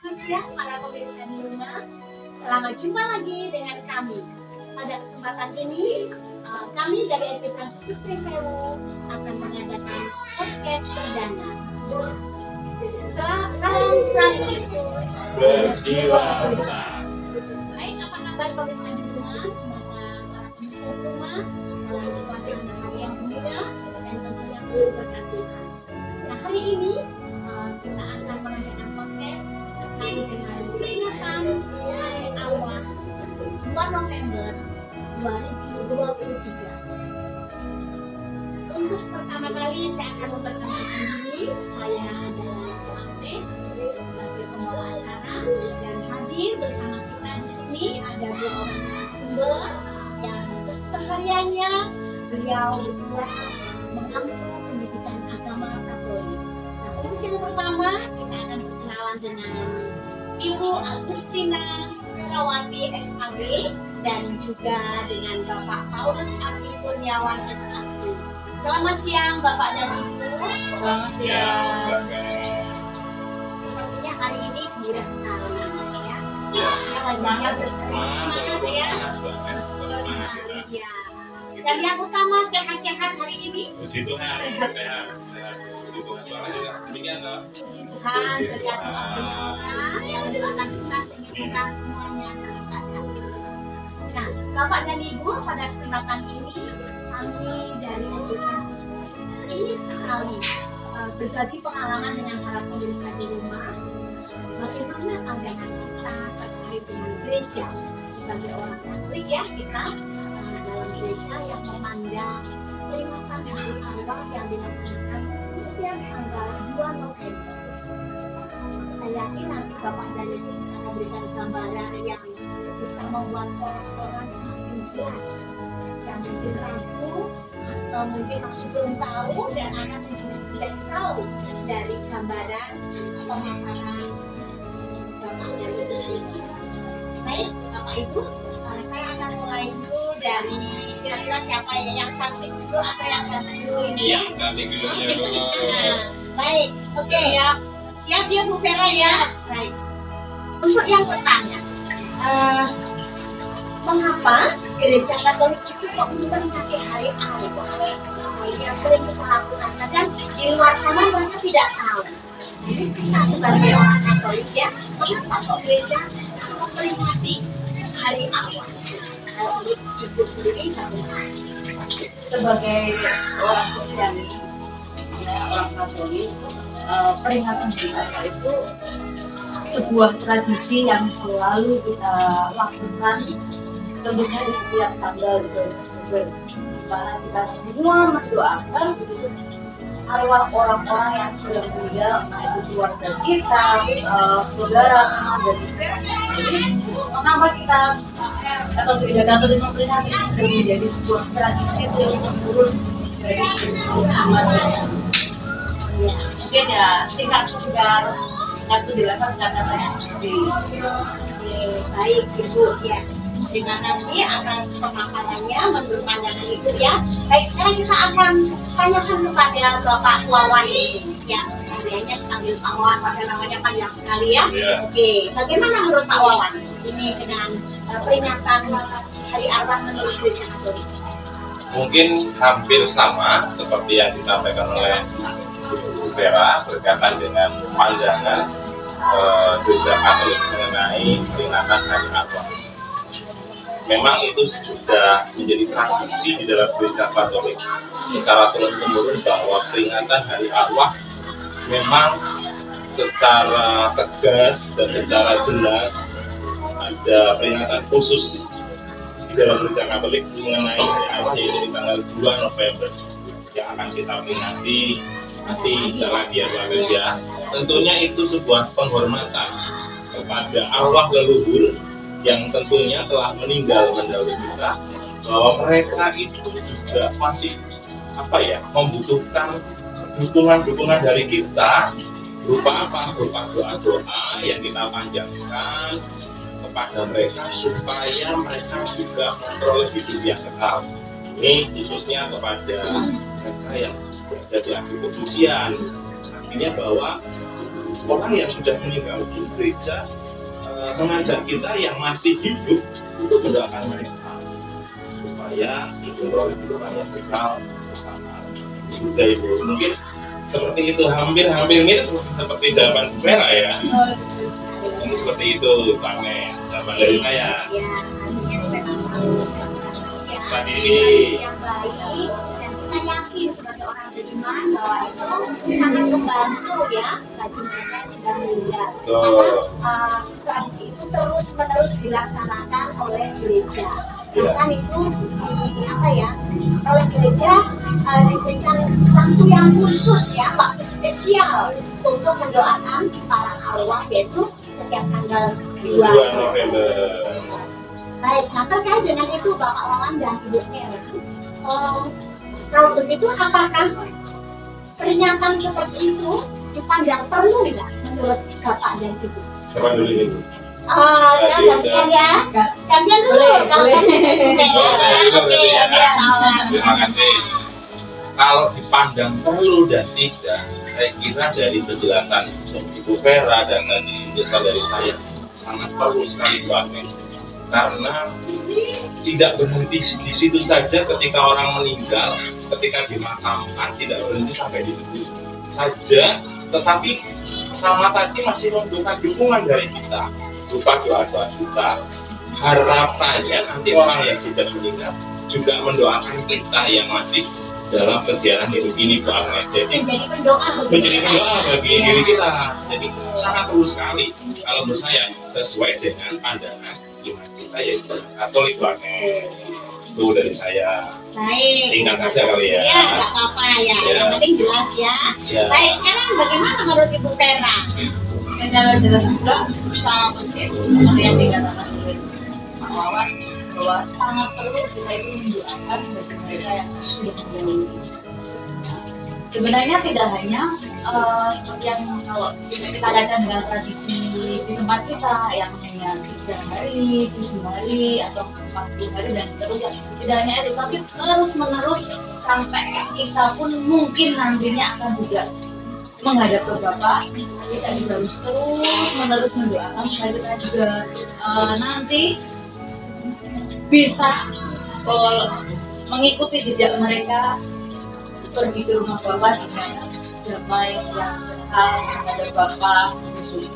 Selamat siang para pemirsa di rumah. Selamat jumpa lagi dengan kami. Pada kesempatan ini, kami dari SP Fransiskus Sewu akan mengadakan podcast perdana. Salam Fransiskus Berjiwa besar. Baik, apa kabar pemirsa di rumah? Semoga para pemirsa di rumah dalam suasana hari yang gembira dan tentunya penuh berkat Tuhan. Nah, hari ini kita akan mengadakan podcast terkait dengan peringatan Hari Arwah 2 November 2023. Untuk pertama kali saya akan memperkenalkan diri. Saya adalah Bu Ante sebagai pembawa acara, dan hadir bersama kita di sini ada dua orang narasumber yang kesehariannya beliau mengampu pendidikan agama Katolik. Nah, untuk yang pertama kita akan berkenalan dengan Ibu Agustina Herawati SAB dan juga dengan Bapak Paulus Ardi Kurniawan SAB. Selamat siang Bapak dan Ibu. Selamat siang. Sepertinya hari ini gembira sekali ya. Ya, Semangat ya. Semangat ya. Dan yang utama sehat-sehat hari ini. Puji Tuhan, sehat. Puji Tuhan, suara juga demikian loh. Puji Tuhan, berkat Tuhan yang mendoakan kita sehingga kita semuanya dalam keadaan. Nah, Bapak dan Ibu, pada kesempatan ini kami dari SP Fransiskus ingin sekali berbagi pengalaman dengan para pemirsa di rumah. Bagaimana pandangan kita terkait dengan gereja sebagai orang Katolik ya, kita dalam gereja yang memandang peringatan Hari Arwah yang dilakukan setiap tanggal 2 November. Saya yakin nanti Bapak dan Ibu bisa memberikan gambaran yang bisa membuat orang-orang semakin jelas yang mungkin ragu atau mungkin masih belum tahu dan akan tidak tahu dari gambaran pemaparan Bapak dan Ibu sendiri. Baik, Bapak Ibu, saya akan mulai dulu dari kira-kira siapa yang cantik dulu atau yang ganteng dulu ini ya? Yang cantik dulu ya dulu. Baik, oke. Siap ya Bu Vera ya? Baik. Untuk yang pertama, mengapa gereja Katolik itu kok memperingati Hari Arwah? Yang sering kita lakukan, kadang di luar sana mereka tidak tahu. Jadi kita sebagai orang Katolik ya, mengapa kok gereja memperingati Hari Arwah? Ibu sendiri bagaimana? Sebagai seorang Kristiani, orang Katolik, peringatan Hari Arwah itu sebuah tradisi yang selalu kita lakukan, tentunya di setiap tanggal 2 November, di mana kita semua mendoakan arwah orang-orang yang sudah meninggal, yaitu keluarga kita, saudara, dan jadi mengapa kita atau gereja Katolik memperingati itu sudah menjadi sebuah tradisi turun temurun dari amat. Mungkin ya singkat juga itu dilakukan kata-kata seperti Baik Ibu ya. Terima kasih atas pemaparannya menurut pandangan Ibu ya. Baik, sekarang kita akan tanyakan kepada Bapak Wawan yang sehariannya dipanggil Pak Wawan, padahal namanya panjang sekali ya. Oke, bagaimana menurut Pak Wawan ini dengan peringatan Hari Arwah menurut gereja Katolik? Mungkin hampir sama seperti yang disampaikan oleh Bu Vera berkaitan dengan pandangan gereja Katolik mengenai peringatan Hari Arwah. Memang itu sudah menjadi tradisi di dalam gereja Katolik secara turun-temurun bahwa peringatan Hari Arwah memang secara tegas dan secara jelas ada peringatan khusus di dalam gereja Katolik mengenai Hari Arwah, yaitu di tanggal 2 November yang akan kita peringati nanti setelah dia ya. Tentunya itu sebuah penghormatan kepada arwah leluhur yang tentunya telah meninggal mendahului kita, bahwa mereka itu juga masih membutuhkan dukungan dari kita berupa apa? Berupa doa-doa yang kita panjatkan kepada mereka supaya mereka juga memperoleh hidup yang kekal. Ini khususnya kepada mereka yang berada di akhir kesucian. Artinya bahwa orang yang sudah meninggal di gereja mengajak kita yang masih hidup untuk mendoakan mereka supaya hidupnya kekal bersama. Udah Ibu, mungkin seperti itu, hampir mirip seperti zaman merah ya. Ini seperti itu Pak Nes, zaman dari saya. Ya, artinya memang Tradisi. yang baik, dan kita yakin sebagai orang beriman bahwa itu sangat membantu ya bagi mereka yang sudah meninggal. Karena tradisi itu terus menerus dilaksanakan oleh gereja. Bahkan itu apa ya? Oleh gereja diberikan waktu yang khusus ya, waktu spesial untuk mendoakan para arwah, yaitu setiap tanggal 2 November. Baik, nah terkait dengan itu Bapak Wawan dan Ibu Ella, kalau begitu apakah peringatan seperti itu dipandang perlu tidak menurut Bapak dan Ibu? Siapa dulu Ibu? Sekarang gantian ya, gantian dulu. Kalau Boleh. Oke, Terima kasih. Kalau dipandang perlu dan tidak, saya kira dari penjelasan Ibu Vera dan dari saya sangat perlu sekali Pak Agnes. Karena tidak berhenti di situ saja ketika orang meninggal, ketika dimakamkan tidak berhenti sampai di situ saja, tetapi sama tadi masih membutuhkan dukungan dari kita, berupa doa-doa kita. Harapannya nanti orang yang sudah meninggal juga mendoakan kita yang masih dalam kesiaran hidup ini Pak Agnes. Jadi menjadi pendoa bagi diri kita. Jadi sangat perlu sekali kalau menurut saya sesuai dengan pandangan iman kita yaitu Katolik Pak Agnes. Itu dari saya. Baik. Singkat saja kali ya. Ya, nggak apa-apa ya. Yang penting jelas ya. Ya. Baik, sekarang bagaimana menurut Ibu Vera? Secara jelas juga sama persis seperti yang dikatakan oleh Pak Wawan, bahwa sangat perlu kita itu mendoakan bagi mereka yang sudah meninggal. Sebenarnya tidak hanya seperti yang kalau kita kaitkan dengan tradisi di tempat kita yang hanya 3 hari, 7 hari, atau 40 hari dan seterusnya. Tidak hanya itu, tapi terus menerus sampai kita pun mungkin nantinya akan juga menghadap ke Bapak. Kita juga harus terus menerus mendoakan supaya kita juga nanti bisa mengikuti jejak mereka, pergi ke rumah Bapak dengan damai yang kekal menghadap Bapak Yesus.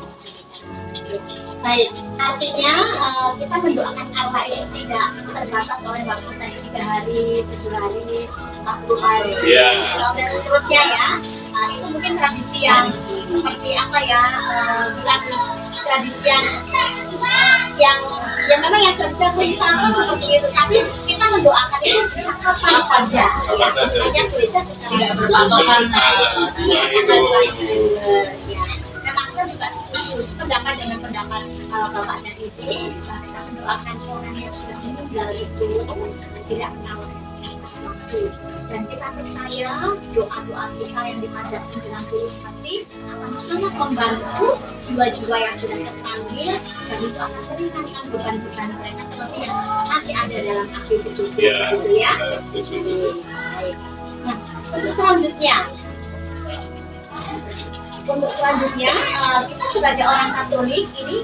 Baik, artinya kita mendoakan arwah itu tidak terbatas oleh waktu tadi 3 hari, 7 hari, 40 hari, Iya. dan seterusnya ya. Nah, itu mungkin tradisi yang seperti apa ya, bukan tradisi yang memang yang tradisi kita seperti itu, tapi kita mendoakan itu bisa kapan saja. Kapan saja. Hanya gereja secara Tidak khusus berpatokan Ya, memang saya juga setuju sependapat dengan pendapat Bapak dan Ibu. Kita mendoakan orang yang sudah meninggal itu tidak kenal waktu, dan kita percaya doa-doa kita yang dipanjatkan dengan tulus hati akan sangat membantu jiwa-jiwa yang sudah terpanggil, dan itu akan meringankan beban-beban mereka terlebih yang masih ada dalam aktivitas gitu ya. Baik. Nah, untuk selanjutnya kita sebagai orang Katolik ini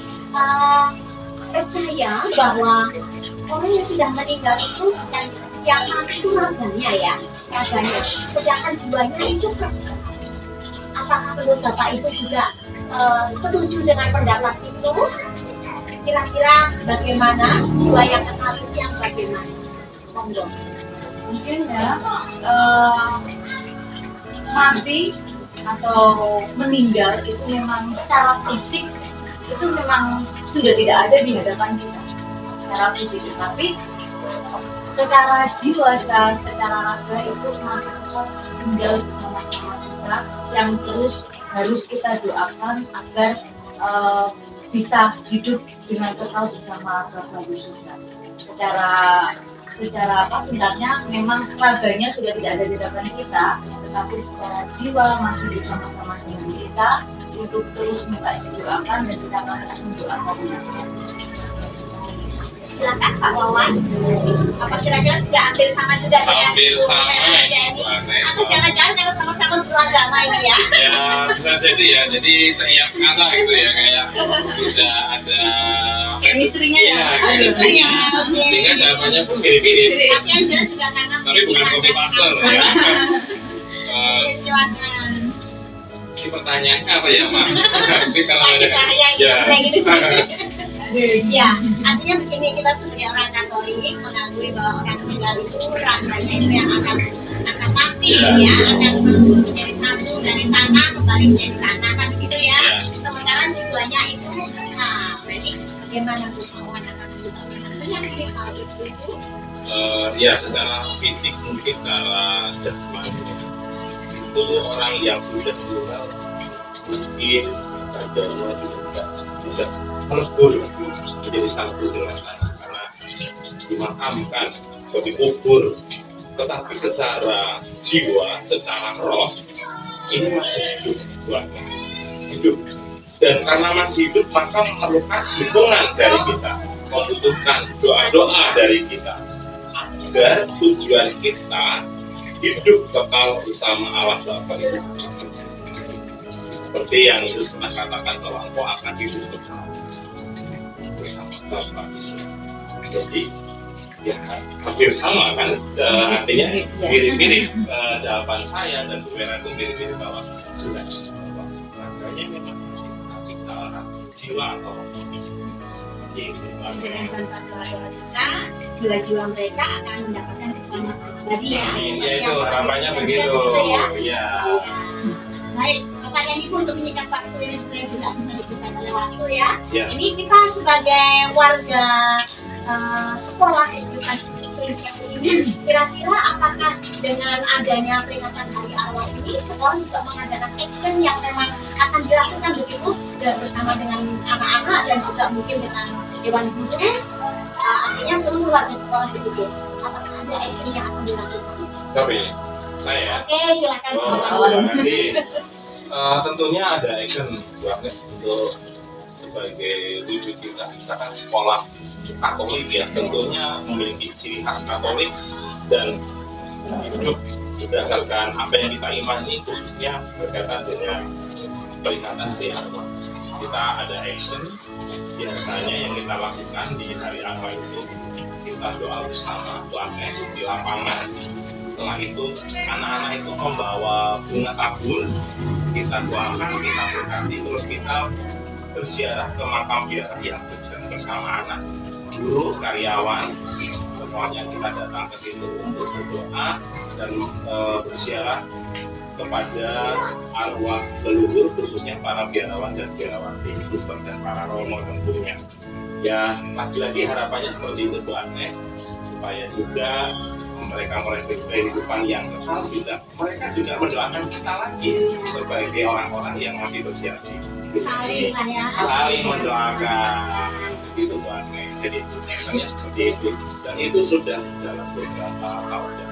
percaya bahwa orang yang sudah meninggal itu dan yang mati itu raganya, sedangkan jiwanya itu apakah menurut Bapak itu juga setuju dengan pendapat itu? Kira-kira bagaimana jiwa yang kekal itu yang bagaimana? Monggo. Mungkin ya mati atau meninggal itu memang secara fisik itu memang sudah tidak ada di hadapan kita secara fisik, tapi secara jiwa, secara raga itu masih tinggal bersama-sama kita, yang terus harus kita doakan agar bisa hidup dengan kekal bersama Bapak Yesus. Secara singkatnya memang raganya sudah tidak ada di hadapan kita, tetapi secara jiwa masih bersama-sama dengan kita untuk terus minta didoakan, dan kita akan terus mendoakan. Silakan Pak Wawan. Apa kira-kira sudah hampir sama juga dengan Hampir Bu sama Vera ini, Anjani? Bu Agnes. Atau jangan-jangan yang sama-sama beragama ini ya? Ya bisa jadi ya, jadi seias kata gitu ya, kayak sudah ada Chemistry-nya ya. Iya, Oh, gitu chemistry-nya. ya, oke. Sehingga jawabannya pun mirip-mirip, Tapi yang jelas juga karena tapi bukan copy paste loh ya. Silakan. Ini pertanyaannya apa ya, Mak? Tapi kalau Nah, ada kita yang ya. kayak gitu. Ya, artinya begini, kita sebagai orang Katolik mengakui bahwa orang meninggal itu rasanya itu yang akan mati ya, akan menjadi satu dari tanah kembali menjadi tanah kan begitu ya. Ya. Sementara jiwanya itu, nah, berarti bagaimana Bu Wawan akan meyakini hal itu? Ya secara fisik mungkin, secara jasmani itu orang yang sudah meninggal mungkin agama juga sudah melebur menjadi satu dengan tanah karena dimakamkan atau dikubur, tetapi secara jiwa, secara roh ini masih hidup, buatnya hidup, dan karena masih hidup maka memerlukan dukungan dari kita, membutuhkan doa-doa dari kita agar tujuan kita hidup kekal bersama Allah Bapa itu. Seperti yang Yesus pernah katakan bahwa engkau akan hidup bersama Bapa. Jadi ya hampir sama kan, artinya mirip-mirip jawaban saya dan Bu Vera itu mirip-mirip bahwa jelas bahwa raganya memang secara jiwa atau gitu. Dengan bantuan doa kita, jiwa-jiwa mereka akan mendapatkan keselamatan abadi ya. Amin. Ya itu harapannya begitu. Ya. Iya. Baik, Bapak dan Ibu untuk menyikat waktu ini sebenarnya juga menunjukkan oleh waktu ya. Ya. Ini kita sebagai warga sekolah SD Francis Indonesia ini, kira-kira apakah dengan adanya peringatan Hari Arwah ini, sekolah juga mengadakan action yang memang akan dilakukan begitu bersama dengan anak-anak dan juga mungkin dengan Dewan Guru, artinya seluruh warga sekolah begitu. Apakah ada action yang akan dilakukan? Tapi saya. Oke, silakan. Oh, Bapak. terima kasih. Tentunya ada action Bu Agnes untuk sebagai wujud kita kan sekolah Katolik ya, tentunya memiliki ciri khas Katolik dan hidup berdasarkan apa yang kita imani, khususnya berkaitan dengan peringatan Hari Arwah. Kita ada action biasanya yang kita lakukan di Hari Arwah itu, kita doa bersama Bu Agnes di lapangan. Setelah itu anak-anak itu membawa bunga tabur, kita doakan, kita berkati, terus kita berziarah ke makam biara yang sedang bersama anak, guru, karyawan, semuanya kita datang ke situ untuk berdoa dan berziarah kepada arwah leluhur, khususnya para biarawan dan biarawati, suster dan para romo dan gurunya. Ya, lagi-lagi harapannya seperti itu Bu Agnes, supaya juga mereka memiliki kehidupan yang kekal, juga mereka juga mendoakan kita lagi sebagai orang-orang yang masih berziarah di Saling lah ya. saling mendoakan gitu Bu Agnes. Jadi actionnya seperti itu, dan itu sudah dalam beberapa tahun dan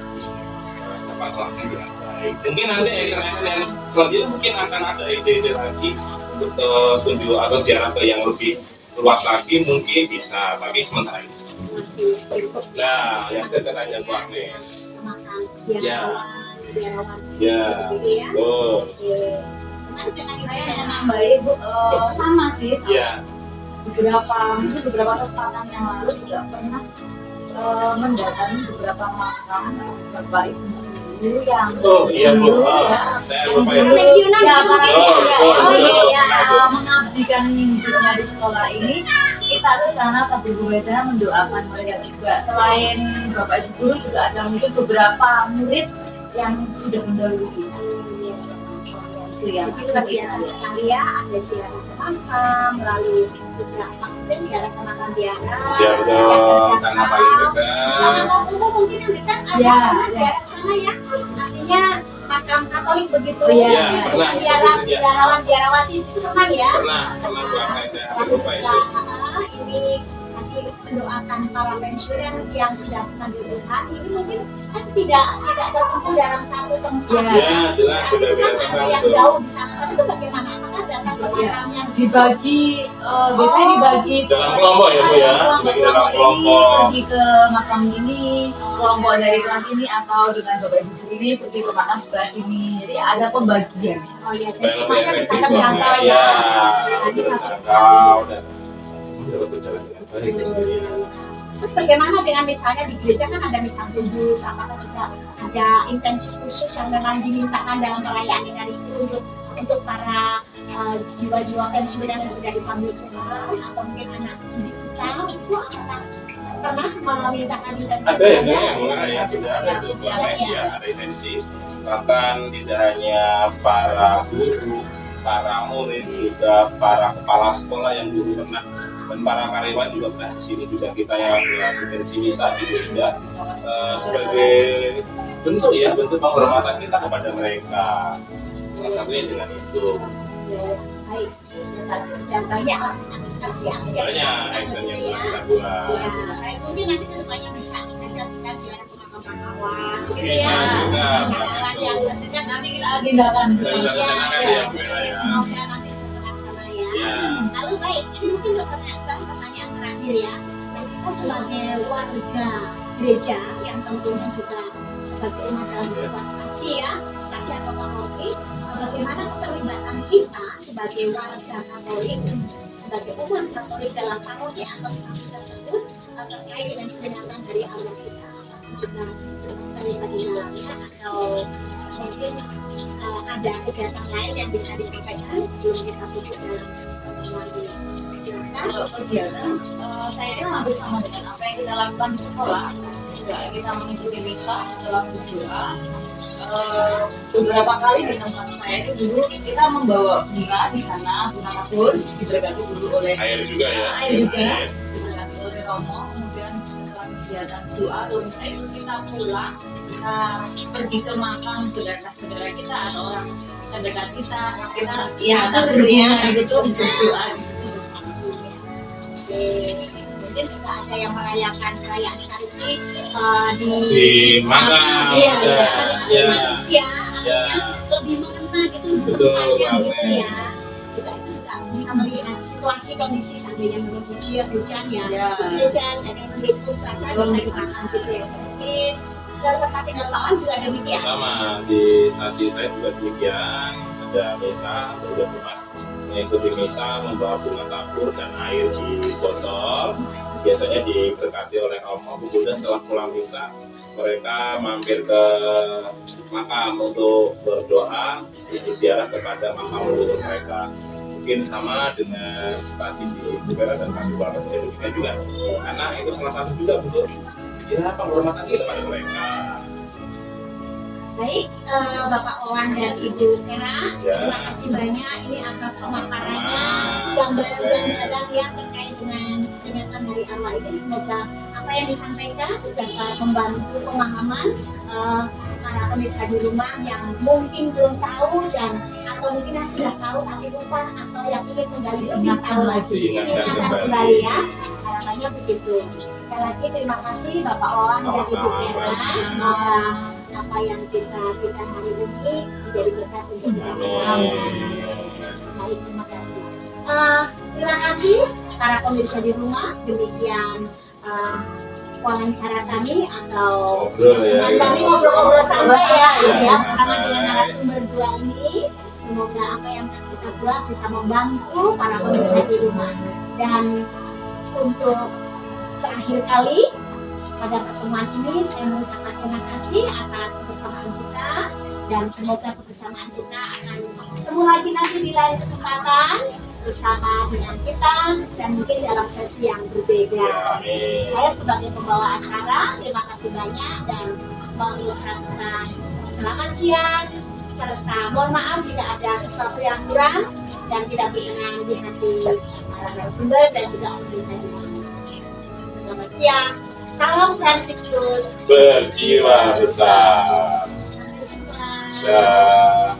dapat lakukan dengan baik. Mungkin nanti action yang selanjutnya mungkin akan ada ide-ide lagi untuk tunjuk atau ziarah ke yang lebih luas lagi, mungkin bisa, tapi sementara ini. Nah, yang dekat aja Bu Agnes. Makan Ya. biarawan. Ya, Gitu ya. betul. Saya yang nambahin Bu, sama sih. Sama. Ya, beberapa kesempatan yang lalu juga pernah mendatangi beberapa makam Bapak Ibu guru yang oh iya Bu, dulu, oh, ya, saya yang lupa ya Bu. Pensiunan ya, gitu para mungkin. Oh, ya, oh, yang iya. mengabdikan hidupnya di sekolah ini, kita ke sana tapi biasanya mendoakan mereka juga. Selain Bapak Ibu guru juga ada mungkin beberapa murid yang sudah mendahului. Itu yang Jadi luar biasa sekali ya, ada ziarah ke makam, lalu juga maksudnya ziarah ke makam biara. Siap dong, karena paling dekat. Makam umum mungkin yang dekat ada Ya, pernah ya. ziarah ke sana ya. Artinya makam Katolik begitu. Iya, pernah. Biarawan, biarawati itu pernah ya. Pernah Bu Agnes, saya Lalu lupa juga itu. ini nanti mendoakan para pensiunan yang sudah mengambil Tuhan. Ini mungkin kan tidak tertentu dalam satu tempat. Ya. Ya, jelas Tapi sudah itu kan beda ada yang tempat. jauh di sana. Itu bagaimana? Apakah datang ke yang dibagi biasanya dibagi dalam kelompok ya Bu ya, dibagi dalam kelompok. pergi ke makam ini, kelompok dari kelas ini atau dengan bapak ibu ini pergi ke makam sebelah sini. Jadi ada pembagian. Oh iya, jadi semuanya bisa terjangkau ya, ya. terjangkau dan dapat berjalan dengan baik. Terus bagaimana dengan misalnya di gereja kan ada misal kudus, apakah juga ada intensi khusus yang memang dimintakan dalam perayaan hari itu untuk para jiwa-jiwa pensiun yang sudah dipanggil Tuhan atau mungkin anak didik kita itu apakah pernah memintakan intensi? Ada ya, yang sudah ada itu ya, ada intensi. Bahkan tidak hanya para guru, para murid, juga para kepala sekolah yang dulu pernah dan para karyawan juga pernah di sini juga kita yang intensi misa di gereja sebagai bentuk penghormatan kita kepada mereka. Salah satunya dengan itu. Baik, dan banyak aksi-aksi Banyak action yang kita buat. Ya, baik, mungkin nanti kedepannya bisa saja kita jalan ke makam-makaman, gitu Bisa ya. juga, Makam yang terdekat Nanti kita agendakan. Kita bisa rencanakan ya, Bu Ella ya. semoga nanti terlaksana ya. Ya. Lalu baik, ini mungkin pertanyaan terakhir ya. Kita sebagai warga gereja yang tentunya juga sebagai umat dalam berprestasi ya, prestasi atau paroki, bagaimana keterlibatan kita sebagai warga Katolik, sebagai umat Katolik dalam paroki atau stasi tersebut terkait dengan peringatan dari Allah kita, juga terlibat di dalamnya atau mungkin ada kegiatan lain yang bisa disampaikan sebelum kita tutup dalam pertemuan ini. Kalau kegiatan, saya kira hampir sama dengan apa yang kita lakukan di sekolah. Juga kita mengikuti misa dalam berdoa. Beberapa kali di tempat saya itu dulu kita membawa bunga di sana, bunga kapur, diberkati dulu oleh Air juga ya. air juga, diberkati oleh Romo. Kemudian setelah kegiatan doa atau misa itu kita pulang, kita pergi ke makam saudara-saudara kita atau orang terdekat kita ya tentunya itu berdoa di situ bersama. Mungkin juga ada yang merayakan perayaan Kariki Di mana? Iya, Ya. lebih mengena gitu Betul, tempatnya gitu amin. ya. Juga itu juga bisa melihat situasi kondisi seandainya memang hujan ya. Ya. Gereja sedang memberi cuaca bisa ditahan gitu ya. Di tempat tinggal Pak An juga demikian. Sama di stasi saya juga demikian, ada misa, sudah umat mengikuti misa, membawa bunga tabur dan air di botol. Biasanya diberkati oleh Romo. Kemudian setelah pulang misa, mereka mampir ke makam untuk berdoa, berziarah kepada makam leluhur mereka. Mungkin sama dengan stasi di Bukera dan Kabupaten Indonesia juga, karena itu salah satu juga bentuk penghormatan kita kepada mereka. Baik, Bapak Owan dan Ibu Vera, Ya. terima kasih banyak ini atas pemaparannya, gambaran-gambaran yang terkait dengan peringatan Hari Allah ini. Semoga apa yang disampaikan dapat membantu pemahaman para pemirsa di rumah yang mungkin belum tahu dan atau mungkin yang sudah tahu tapi lupa atau yang ingin menggali lebih tahu lagi. Diingatkan Kembali ya, harapannya begitu. Sekali lagi terima kasih Bapak Owan dan Ibu Vera. Semoga apa yang kita hari ini menjadi berkat untuk kita semua. Baik, terima kasih. Terima kasih para pemirsa di rumah. Demikian wawancara kami atau kami ngobrol-ngobrol santai ya bersama dengan narasumber dua ini. Semoga apa yang kita buat bisa membantu para pemirsa di rumah. Dan untuk terakhir kali pada pertemuan ini saya mengucapkan terima kasih atas kebersamaan kita dan semoga kebersamaan kita akan ketemu lagi nanti di lain kesempatan bersama dengan kita dan mungkin dalam sesi yang berbeda. Saya sebagai pembawa acara terima kasih banyak dan mengucapkan selamat siang serta mohon maaf jika ada sesuatu yang kurang dan tidak berkenan di hati narasumber dan juga pemirsa di rumah. Selamat siang. Salam Franciscus Berjiwa besar. Sampai jumpa. Dah.